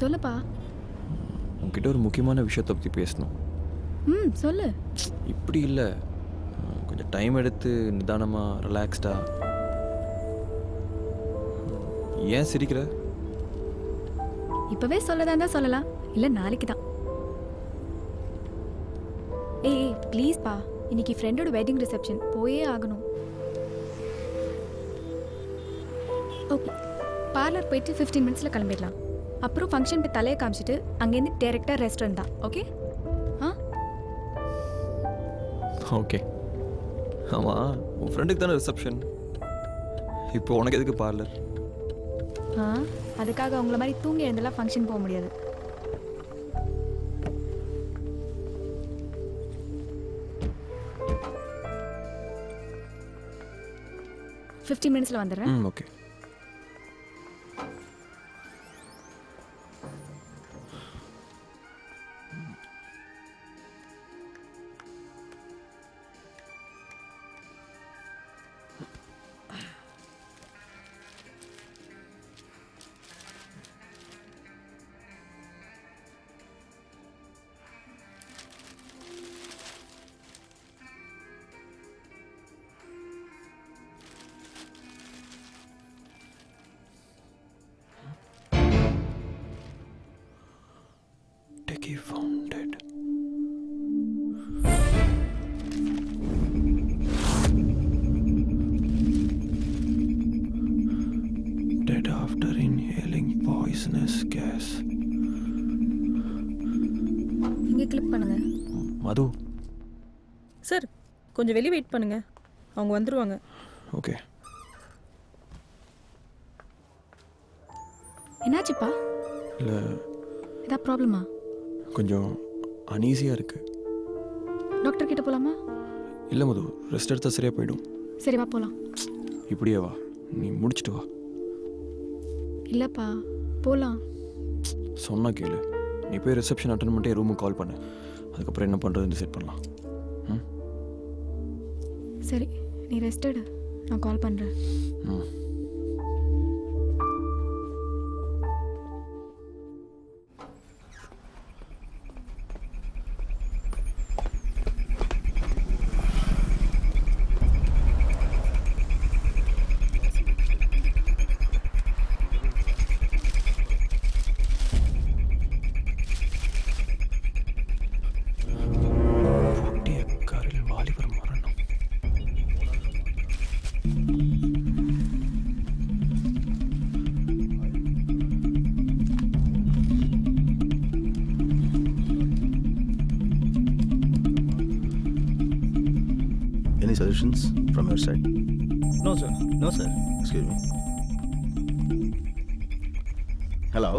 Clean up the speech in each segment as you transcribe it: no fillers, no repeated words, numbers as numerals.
சொல்லுப்பா. உன்கிட்ட ஒரு முக்கியமான விஷயத்தை பற்றி பேசணும். சொல்லு. இப்படி இல்லை, கொஞ்சம் டைம் எடுத்து நிதானமாக ரிலாக்ஸ்டாக. ஏன் சிரிக்கிற? இப்பவே சொல்லதா இருந்தா சொல்லலாம், இல்ல நாளைக்கு தான். ஏய் ப்ளீஸ் பா, இன்னைக்கு ஃப்ரெண்டோட வெட்டிங் ரிசப்ஷன், போயே ஆகணும். ஓகே, பார்லர் போயிட்டு 15 மினிட்ஸில் கிளம்பிடலாம். அப்புறம் ஃபங்க்ஷன் போய் தலையை காமிச்சிட்டு அங்கேருந்து டேரெக்டாக ரெஸ்டாரண்ட் தான். ஓகே? ஓகே. ஆமாம், உன் ஃப்ரெண்டுக்கு தானே ரிசப்ஷன், இப்போ உனக்கு எதுக்கு பார்லர்? அதுக்காக உங்களை மாதிரி தூங்கி எழுந்தெல்லாம் ஃபங்க்ஷன் போக முடியாது. ஃபிஃப்டீன் மினிட்ஸில் வந்துடுறேன். Okay. He found dead. Dead after inhaling poisonous gas. இங்கே கிளிக் பண்ணுங்க. மது சார், கொஞ்சம் வெளியே வெயிட் பண்ணுங்க, அவங்க வந்துருவாங்க. ஓகே. என்னாச்சுப்பா? இல்லை, ஏதாவது ப்ராப்ளமா? கொஞ்சம் அனீஸியாக இருக்குது. டாக்டர் கிட்ட போகலாமா? இல்லை மது, ரெஸ்ட் எடுத்தால் சரியாக போயிடும். சரி வா போகலாம். இப்படியே வா, நீ முடிச்சிட்டு வா. இல்லைப்பா, போகலாம். சொன்னா கேளு, நீ போய் ரிசப்ஷன் அட்டன் பண்ணிட்டு ரூமுக்கு கால் பண்ணு. அதுக்கப்புறம் என்ன பண்ணுறதுன்னு டிசைட் பண்ணலாம். சரி, நீ ரெஸ்ட் எடு, நான் கால் பண்ணுறேன். Any suggestions from your side? No, sir. No, sir. Excuse me. Hello.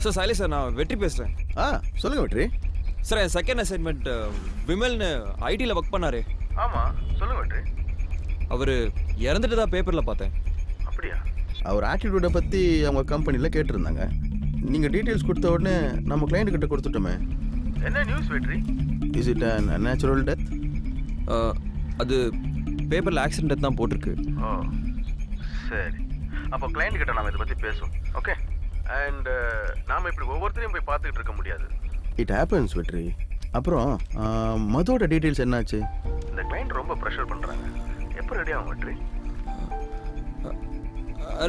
Sir சைலே சார், நான் வெற்றி பேசுகிறேன். சொல்லுங்க வெற்றி. சார், என் செகண்ட் அசைன்மெண்ட் விமல்னு ஐடியில் ஒர்க் பண்ணாரு. ஆமாம், சொல்லுங்க வெற்றி. அவர் இறந்துட்டு தான் பேப்பரில் பார்த்தேன். அப்படியா? அவர் ஆட்டிடியூடை பற்றி அவங்க கம்பெனியில் கேட்டிருந்தாங்க. நீங்கள் டீட்டெயில்ஸ் கொடுத்த உடனே நம்ம கிளைண்ட் கிட்ட கொடுத்துட்டோமே. என்ன நியூஸ் வெற்றி? Is it an unnatural death? அது பேப்பரில் ஆக்சிடென்ட் தான் போட்டிருக்கு. ஓ சரி, அப்போ கிளைண்ட் கிட்ட நாம் இதை பற்றி பேசுவோம். ஓகே. அண்ட் நாம் இப்படி ஒவ்வொருத்தரையும் போய் பார்த்துக்கிட்டு இருக்க முடியாது. இட் ஹேப்பன்ஸ் வெற்றி. அப்புறம் மதோட டீட்டெயில்ஸ் என்னாச்சு? இந்த கிளைண்ட் ரொம்ப ப்ரெஷர் பண்ணுறாங்க. எப்போ ரெடி ஆகும் வெற்றி?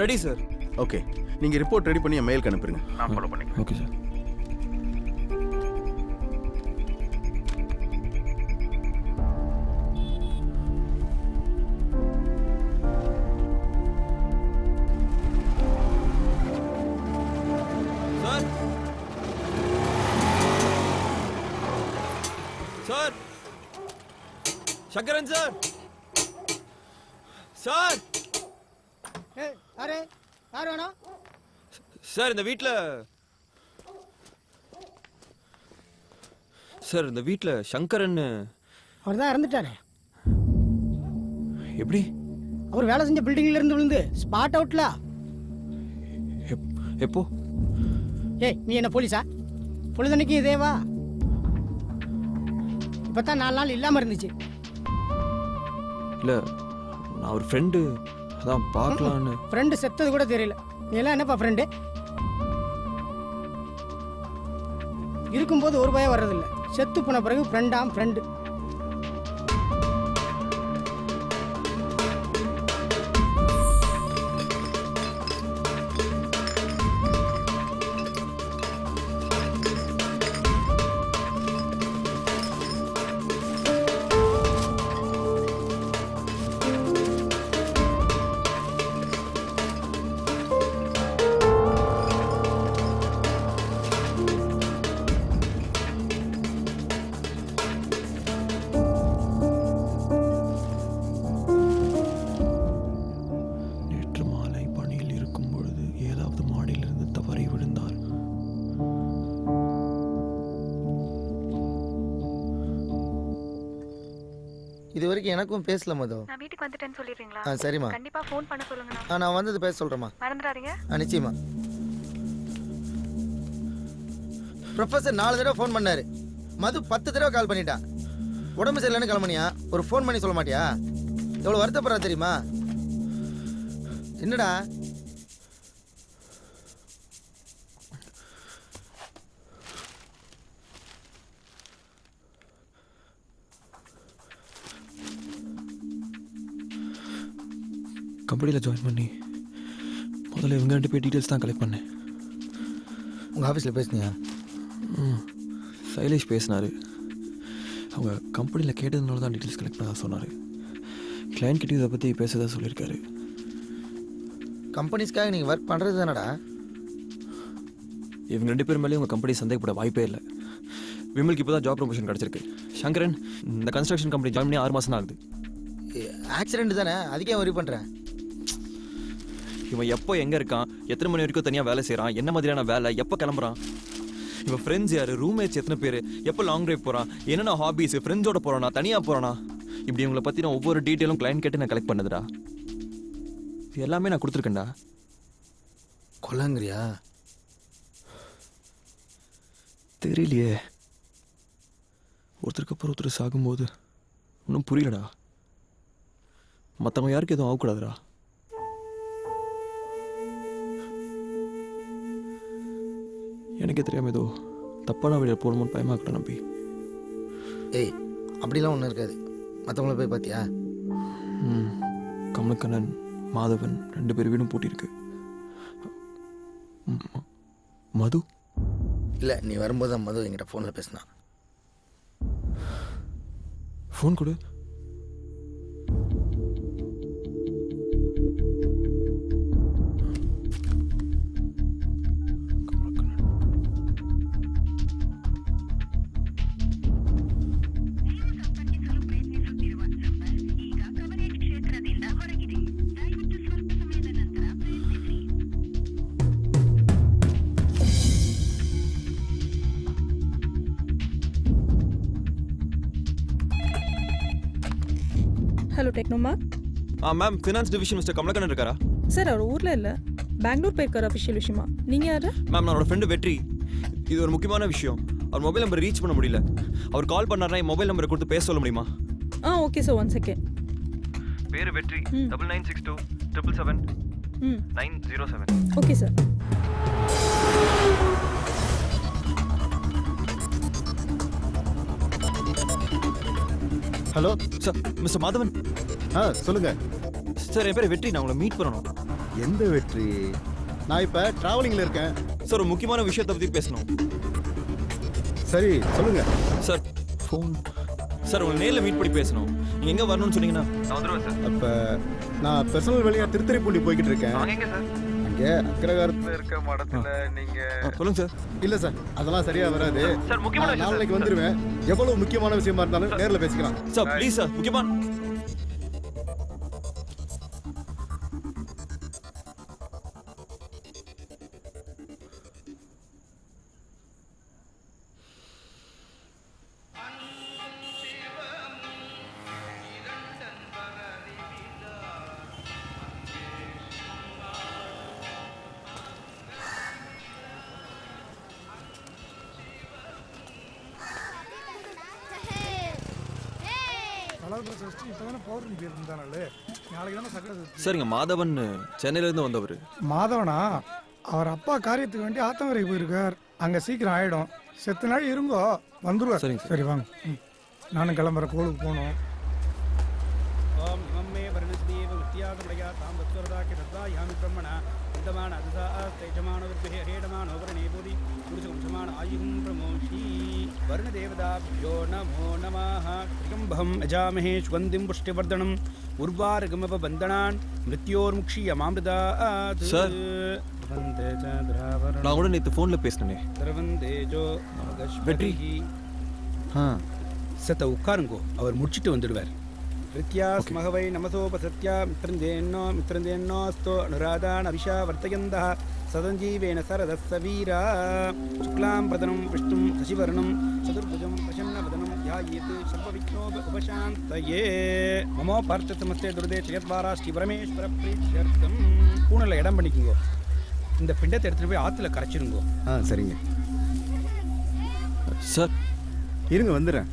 Ready sir. ஓகே, நீங்கள் ரிப்போர்ட் ரெடி பண்ணி என் மெயிலுக்கு அனுப்புறீங்க, நான் ஃபாலோ பண்ணிக்கிறேன். Okay sir. Sir, Sankaran sir. Sir. Array, யார் வேணும்? சார், இந்த வீட்டில் சார், இந்த வீட்டில் சங்கரன் அவர் தான் இறந்துட்டானே. எப்படி? அவர் வேலை செஞ்ச பில்டிங்ல இருந்து விழுந்து ஸ்பாட் அவுட்ல. எப்போ? ஏய், நீ என்ன போலீஸா? பொழுதன்னைக்கு இதேவா? இப்பதான் 4 நாள் இல்லாம இருந்துச்சு. இல்லை, நான் ஒரு ஃப்ரெண்டு, அதான் பார்க்கலான்னு. ஃப்ரெண்டு செத்தது கூட தெரியல. நீ எல்லாம் என்னப்பா ஃப்ரெண்டு? இருக்கும்போது ஒரு பயம் வர்றதில்ல. செத்து போன பிறகு ஃப்ரெண்டாம் ஃப்ரெண்டு. நேற்று மாலை பணியில் இருக்கும் பொழுது 7வது மாடியிலிருந்து தவறி விழுந்தார். இது வரைக்கும் எனக்கும் பேசல மது. நான் வீட்டுக்கு வந்துட்டேன்னு சொல்லிடுறீங்களா? சரிம்மா. கண்டிப்பா ஃபோன் பண்ண சொல்லுங்க. நான் வந்தது பேச சொல்கிறேம்மா. மறந்துடாதீங்க. நிச்சயமா. ப்ரொஃபஸர் 4 தடவை ஃபோன் பண்ணாரு. மது 10 தடவை கால் பண்ணிட்டான். உடம்பு சரியில்லைன்னு கிளம்புனியா? ஒரு ஃபோன் பண்ணி சொல்ல மாட்டியா? எவ்வளோ வருத்தப்படுறா தெரியுமா? என்னடா? கம்பெனியில் ஜாயின் பண்ணி முதல்ல இவங்க 2 பேர் டீட்டெயில்ஸ் தான் கலெக்ட் பண்ணேன். உங்கள் ஆஃபீஸில் பேசுனியா? சைலேஷ் பேசினார். அவங்க கம்பெனியில் கேட்டதுனால தான் டீட்டெயில்ஸ் கலெக்ட் பண்ண சொன்னார். கிளைண்ட் கிட்டே இதை பற்றி பேசுறதா சொல்லியிருக்காரு. கம்பெனிஸ்க்காக நீங்கள் ஒர்க் பண்ணுறது தானடா? இவங்க 2 பேர் மேலேயும் உங்கள் கம்பெனி சந்தேகப்பட வாய்ப்பே இல்லை. விமலுக்கு இப்போ தான் ஜாப் ப்ரொமோஷன் கிடச்சிருக்கு. சங்கரன் இந்த கன்ஸ்ட்ரக்ஷன் கம்பெனி ஜாயின் பண்ணி 6 மாதம் தான் ஆகுது. ஆக்சிடென்ட் தானே, அதுக்கே ஒரி பண்ணுறேன். இவன் எப்போ எங்கே இருக்கான், எத்தனை மணி வரைக்கும் தனியாக வேலை செய்கிறான், என்ன மாதிரியான வேலை, எப்போ கிளம்புறான், இவன் ஃப்ரெண்ட்ஸ் யார், ரூம்மேட்ஸ் எத்தனை பேர், எப்போ லாங் ட்ரைவ் போகிறான், என்னென்ன ஹாபீஸ், ஃப்ரெண்ட்ஸோட போகிறானா, தனியாக போகிறானா, இப்படி இவங்களை பற்றி நான் ஒவ்வொரு டீட்டெயிலும் கிளைண்ட் கேட்டு நான் கலெக்ட் பண்ணதுடா. இது எல்லாமே நான் கொடுத்துருக்கேன்டா. கொல்லங்கிறியா? தெரியலையே. ஒருத்தருக்கு அப்புறம் ஒருத்தர் சாகும்போது ஒன்றும் புரியலடா. மற்றவங்க யாருக்கு எதுவும் ஆகக்கூடாதுடா. எனக்கே தெரியாமல் ஏதோ தப்பான வழியில் போகணுமோன்னு பயமாக்கடா நம்பி. ஏய், அப்படிலாம் ஒன்றும் இருக்காது. மற்றவங்கள போய் பார்த்தியா? கமலக்கண்ணன், மாதவன் 2 பேர் வீடும் பூட்டியிருக்கு. மது இல்லை, நீ வரும்போது தான் மது என்கிட்ட ஃபோனில் பேசினான். ஃபோன் கொடு. ஹலோ டெக்னோமா. Ma'am, finance division mister Kamalakannan இருக்காரா? சார் அவர் ஊரில் இல்லை, பெங்களூர் போயிருக்கார் அஃபிஷியல் விஷயமா. நீங்கள் யார்? மேம், நான் அவரோட ஃப்ரெண்டு வெற்றி. இது ஒரு முக்கியமான விஷயம். அவர் மொபைல் நம்பர் ரீச் பண்ண முடியல. அவர் கால் பண்ணார்னா என் மொபைல் நம்பரை கொடுத்து பேச சொல்ல முடியுமா? Okay sir, 1 second. பேர் வெற்றி. 9962 777 907. Okay sir. Hello sir, mister Madhavan. சொல்லுங்க சார், என் பேர் வெற்றி. நான் உங்களை மீட் பண்ணணும். எந்த வெற்றி? நான் இப்போ ட்ராவலிங்கில் இருக்கேன். சார், ஒரு முக்கியமான விஷயத்தை பற்றி பேசணும். சரி சொல்லுங்க சார். ஃபோன் சார், உங்களை நேரில் மீட் பண்ணி பேசணும். நீங்கள் எங்கே வரணும்னு சொன்னீங்கன்னா நான் வந்துடுவேன் சார். அப்போ நான் பர்சனல் வழியாக திருத்துறைப்பூண்டி போய்கிட்டு இருக்கேன். எங்கே சார்? அங்கே அக்ரகாரத்தில் இருக்க மடத்தில் நீங்கள் சொல்லுங்கள் சார். இல்லை சார், அதெல்லாம் சரியாக வராது சார். முக்கியமான நாளைக்கு வந்துடுவேன். எவ்வளோ முக்கியமான விஷயமா இருந்தாலும் நேரில் பேசிக்கலாம் சார். ப்ளீஸ் சார், முக்கியமான. சரிங்க. மாதவன் சென்னையிலேருந்து வந்தவர். மாதவனா? அவர் அப்பா காரியத்துக்கு வேண்டி ஆத்தங்கரைக்கு போயிருக்கார். அங்கே சீக்கிரம் ஆகிடும். செத்த நாள் இருங்கோ வந்துருவார். சரிங்க சார். சரி வாங்க. நானும் கிளம்புற கோளுக்கு போகணும். ஓம் இமம்மே வருணஸ்தேவ வித்யாதமயா தாம் வத்வரதாக்கி தத்தாயாமி பிரம்மண விந்தமான அதுசா தேஜமான வித்வே ஹேடமான ஓவரணே போதி புருஷம் சமான ஆயுகும் பிரமோஷி வருணதேவதாभ्यो நமோ நமः த்ரிகம்பம் அஜாமஹே சுகந்திம் புஷ்டிவர்தனம் உர்வாரகமப பந்தனான் மிருத்யோர்முக்ஷியமாம்ருதாத் சார். வந்தே சந்திராவரண நான் கூட நேற்று ஃபோனில் பேசினேனே. திரவந்தேஜோ வெற்றி. சத்த உட்காருங்கோ, அவர் முடிச்சிட்டு வந்துடுவார். ரித்யாஸ் மகவை நமசோபசத்யா மித்ரந்தேன்னோஸ்தோ அனுராதான் அபிஷா வர்த்தயந்தः சதஞ்சீவேன சரதஸ்ஸ வீரா சுக்லாம் பிரதனம் விஷ்ணும் சசிவர்ணம் சதுர்புஜம் பிரசன்னவதனம் ध्यायेत् सर्वविघ्नोपशान्तये மமோ பார்த்த நமஸ்தே துர்தே ஜெகத்வாரா ஸ்ரீ பரமேஸ்வர பிரீத்யர்த்தம். பூனல்ல இடம் பண்ணிக்குங்கோ. இந்த பிண்டத்தை எடுத்துட்டு போய் ஆத்துல கரைச்சிருங்கோ. சரிங்க. சார் இருங்க வந்துடுறேன்.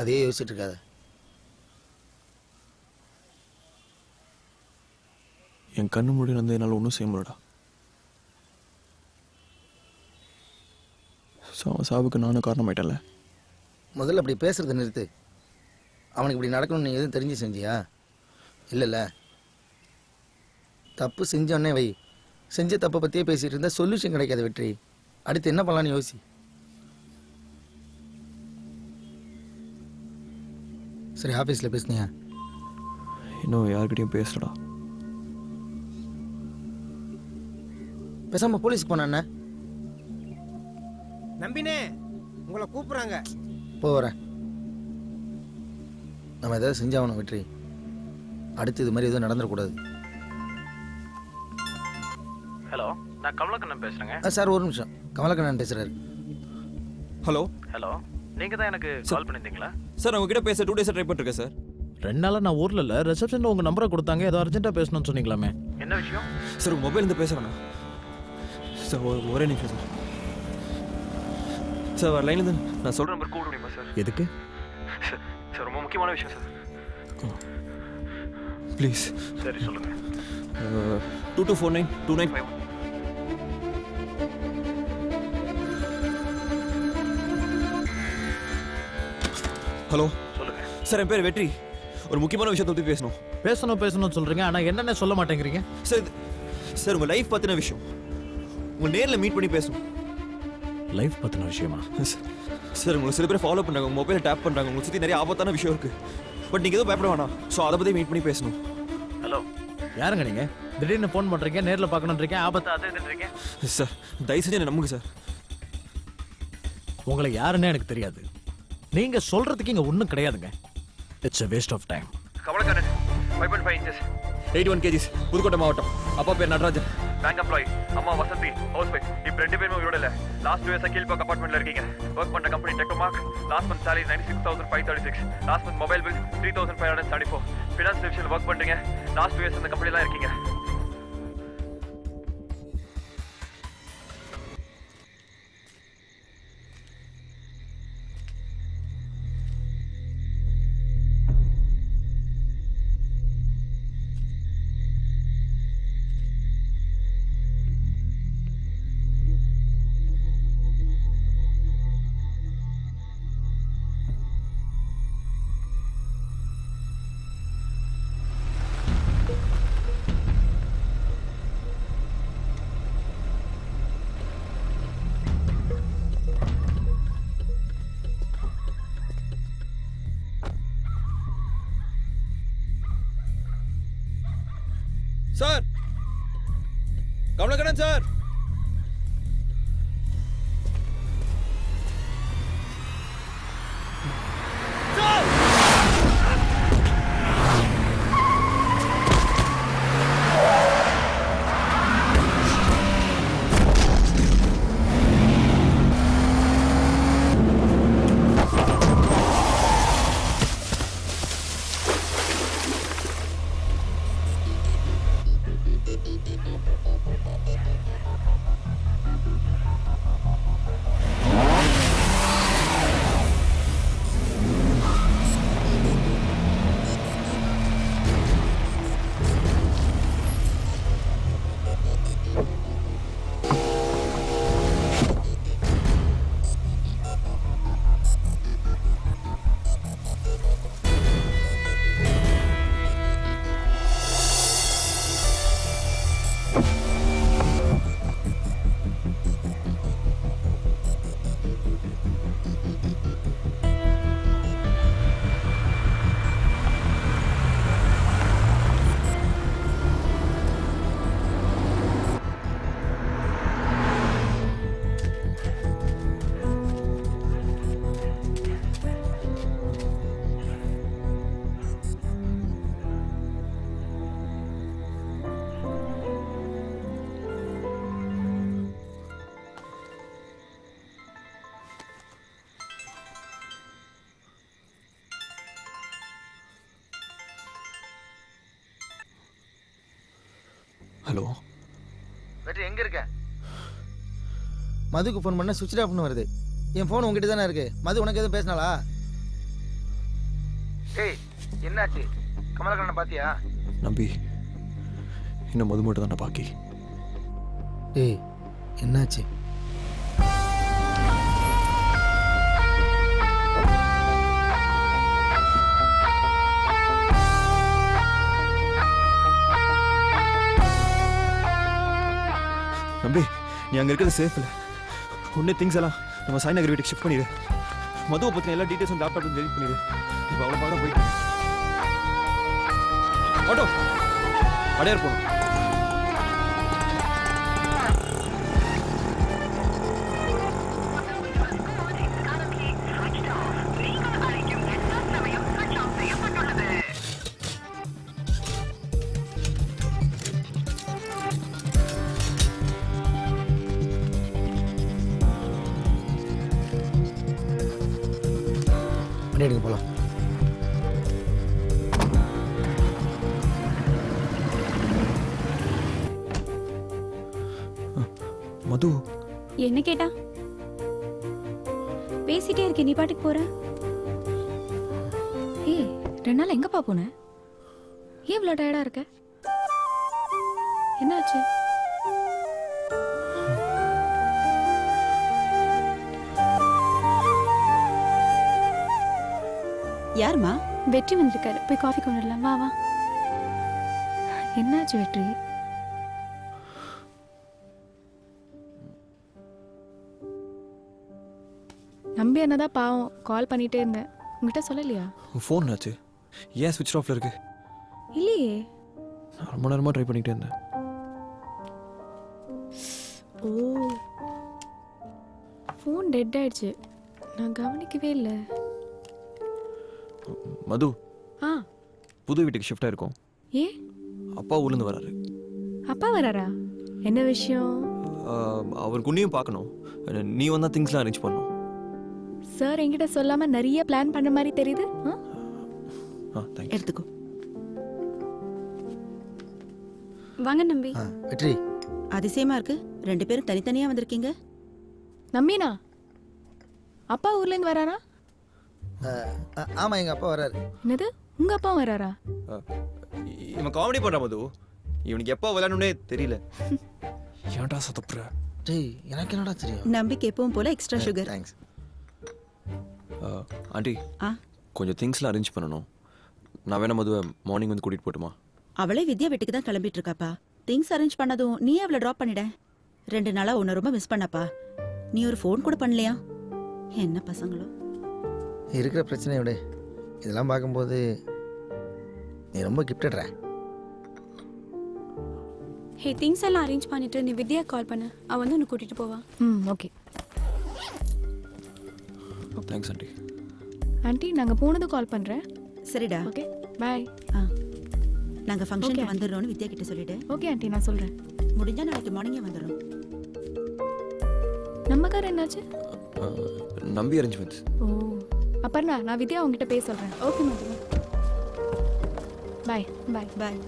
அதே யோசிச்சுட்டு இருக்காத. என் கண்ணு முடி வந்து என்னால் ஒன்றும் செய்ய முடியலடா. அவன் சாவுக்கு நானும் காரணமாயிட்டல. முதல்ல அப்படி பேசுறதை நிறுத்து. அவனுக்கு இப்படி நடக்கணும்னு நீ எதுவும் தெரிஞ்சு செஞ்சியா? இல்லைல்ல. தப்பு செஞ்சோடனே வை. செஞ்ச தப்பை பற்றியே பேசிகிட்டு இருந்தால் சொல்யூஷன் கிடைக்காது வெற்றி. அடுத்து என்ன பண்ணலான்னு யோசி. சரி, ஆஃபீஸில் பேசுனியா? இன்னும் யார்கிட்டையும் பேசலடா. பேசாமல் போலீஸ்க்கு போனாண்ணே. நம்பினே உங்களை கூப்பிட்றாங்க. போகிறேன். நம்ம ஏதாவது செஞ்சாகணும் வெற்றி. அடுத்து இது மாதிரி எதுவும் நடந்துடக்கூடாது. ஹலோ, நான் கமலக்கண்ணன் பேசுகிறேங்க. சார் ஒரு நிமிஷம். கமலக்கண்ணன் பேசுகிறாரு. ஹலோ ஹலோ, நீங்கள் தான் எனக்கு கால் பண்ணியிருந்தீங்களா? சார், உங்ககிட்ட பேச 2 days ட்ரை பண்ணிருக்கேன் சார். 2 நாளாக நான் ஊரில் இல்லை. ரிசப்ஷனில் உங்கள் நம்பரை கொடுத்தாங்க. ஏதோ அர்ஜென்ட்டாக பேசணும்னு சொன்னீங்களாமே. என்ன விஷயம்? சார், உங்கள் மொபைலேருந்து பேசுகிறேண்ணா. சார், ஒரே நிமிஷம் சார். சார், லைன்லேருந்து நான் சொல்கிற நம்பர் கூப்பிட முடியுமா சார்? எதுக்கு? சார், ரொம்ப முக்கியமான விஷயம் சார். ப்ளீஸ் சரி சொல்லுங்க 2249 ஹலோ சொல்லுங்க. சார் என் பேர் வெற்றி. ஒரு முக்கியமான விஷயத்தை பற்றி பேசணும். பேசணும்னு சொல்றீங்க ஆனா என்னென்ன சொல்ல மாட்டேங்கிறீங்க. சார் உங்கள் லைஃப் பற்றின விஷயம் உங்கள் நேரில் மீட் பண்ணி பேசணும். லைஃப் பத்தின விஷயமா? சார் உங்களை சில பேர் ஃபாலோ பண்ணுறாங்க, உங்கள் மொபைலை டேப் பண்ணுறாங்க, உங்களை சுற்றி நிறைய ஆபத்தான விஷயம் இருக்குது. பட் நீங்கள் எதுவும் பயப்பட வேணாம். ஸோ அதை பற்றி மீட் பண்ணி பேசணும். ஹலோ, யாருங்க நீங்க? திடீர்னு ஃபோன் பண்றீங்க, நேர்ல பார்க்கணுன்றீங்க, ஆபத்து அது இதுன்றீங்க. சார் தயவு செஞ்சு என்ன நம்புங்க சார். உங்களை யாருன்னே எனக்கு தெரியாது. நீங்க சொல்றதுக்கு இங்க ஒண்ணும் கிடையாதுங்க. It's a waste of time. Kamalakannan 5.5 inches, 81 kgs, Pudukkottai மாவட்டம். அப்பா பேர் நடராஜன். Bank employee. அம்மா வசந்தி, ஹவுஸ் ஒய்ஃப். இப்போ 2 பேருமே உயிரோட இல்லை. லாஸ்ட் 2 இயர்ஸாக கீழ்பாக் அப்பார்ட்மெண்ட்டில் இருக்கீங்க. ஒர்க் பண்ணுற கம்பெனி டெக்டோமார்க். Last month salary 96,536. Last month mobile bill 3,534. Finance டிவிஷனில் ஒர்க் பண்ணுறீங்க. லாஸ்ட் 2 இயர்ஸ் இந்த கம்பெனிலாம் இருக்கீங்க. Sir Kamalakannan sir. ஹலோ வெற்றி எங்கே இருக்க? மதுக்கு ஃபோன் பண்ண சுவிட்ச் ஆஃப்னு வருது. என் ஃபோன் உங்ககிட்ட தானே இருக்கு. மது உனக்கு எதுவும் பேசினாளா? ஏய் என்னாச்சு? கமலக்கண்ணனை பாத்தியா? நம்பி இன்னும் மது மட்டும் தானே பாக்கி. ஏய் என்னாச்சு? நம்பி நீ அங்கே இருக்கிறது சேஃப் இல்லை. ஒன்றே திங்ஸ் எல்லாம் நம்ம சாய்நகர் வீட்டுக்கு ஷிஃப்ட் பண்ணிடு. மதுவை பற்றின எல்லா டீட்டெயில்ஸும் லேப்டாப்ல டெலிட் பண்ணிடு. இப்போ அவ்வளோ பாடம் போயிட்டு ஆட்டோ அடையார் போகணும். எடுக்க போலாம். மது என்ன கேட்டா? பேசிட்டே இருக்கே, நீ பாட்டுக்கு போற. ஏய் 2 நாள் எங்கப்பா போனேன்? ஏன் இவ்வளோ டயர்டாக இருக்க? என்னாச்சு? யாருமா? வெற்றி வந்திருக்காரு, போய் காஃபி கொண்டு வரலாம். வா வா. என்னாச்சு வெற்றி? நம்பி என்னதான் பாவம், கால் பண்ணிட்டே இருந்தேன். உங்ககிட்ட சொல்லலையா? ஃபோன் ஆச்சு. ஏன் ஸ்விட்ச் ஆஃப்ல இருக்கு? இல்லையே. நான் ரொம்ப நேரமாக ட்ரை பண்ணிகிட்டே இருந்தேன். ஓ, ஃபோன் டெட் ஆயிடுச்சு. நான் கவனிக்கவே இல்லை. மது, ஆ, புது வீட்டுக்கு ஷிஃப்ட் ஆயிருக்கோம். ஏன்? அப்பா ஊர்லேருந்து வராரு. அப்பா வராரா? என்ன விஷயம்? அவருக்கு உன்னையும் பார்க்கணும். நீ வந்தால் திங்ஸ்லாம் அரேஞ்ச் பண்ணணும். சார் என்கிட்ட சொல்லாம நிறைய பிளான் பண்ண மாதிரி தெரியுது. தேங்க்ஸ். எடுத்துக்கோ. வாங்க நம்பி. வெற்றி, அதிசயமா இருக்கு, 2 பேரும் தனித்தனியா வந்திருக்கீங்க. நம்பினா அப்பா ஊர்ல இருந்து வராரா? ஆமாம் எங்கள் அப்பா வராரு. என்னது, உங்க அப்பா வராரா? இவன் காமெடி பண்ணுற மது. இவனுக்கு எப்போ விளையாடணும்னே தெரியல. ஏன்டா சத்தப்புற? டேய், எனக்கு என்னடா தெரியும்? நம்பிக்கை எப்பவும் போல எக்ஸ்ட்ரா சுகர். தேங்க்ஸ். ஆண்டி, கொஞ்சம் திங்ஸ்லாம் அரேஞ்ச் பண்ணணும். நான் வேணா மதுவை மார்னிங் வந்து கூட்டிகிட்டு போட்டுமா? அவளே வித்யா வீட்டுக்கு தான் கிளம்பிட்டு இருக்காப்பா. திங்ஸ் அரேஞ்ச் பண்ணதும் நீ அவளை ட்ராப் பண்ணிட. 2 நாளா உன்னை ரொம்ப மிஸ் பண்ணப்பா. நீ ஒரு ஃபோன் கூட பண்ணலையா? என்ன பசங்களோ. இருக்கிற பிரச்சனையை விட இதெல்லாம் பார்க்கும்போது நீ ரொம்ப கிஃப்டட்ற. ஹே, திங்ஸ் எல்லாம் அரேஞ்ச் பண்ணிட்டு நீ வித்யா கால் பண்ணு, அவ வந்து உன்னை கூட்டிட்டு போவா. ஓகே. Thanks aunty. ஆண்டி, நாங்க போனது கால் பண்றேன். சரிடா. Okay, bye. நாங்க ஃபங்க்ஷனுக்கு வந்துடுறோம்னு வித்யா கிட்ட சொல்லிடு. ஓகே ஆண்டி, நான் சொல்றேன். முடிஞ்சா நாளைக்கு மார்னிங்கே வந்துடும். நம்ம கார் என்னாச்சு? நம்பி அரேஞ்ச்மெண்ட்ஸ். ஓ, அப்பர்ணா, நான் வித்யா உங்ககிட்ட பேச சொல்றேன். Okay madam. பை பை பாய்.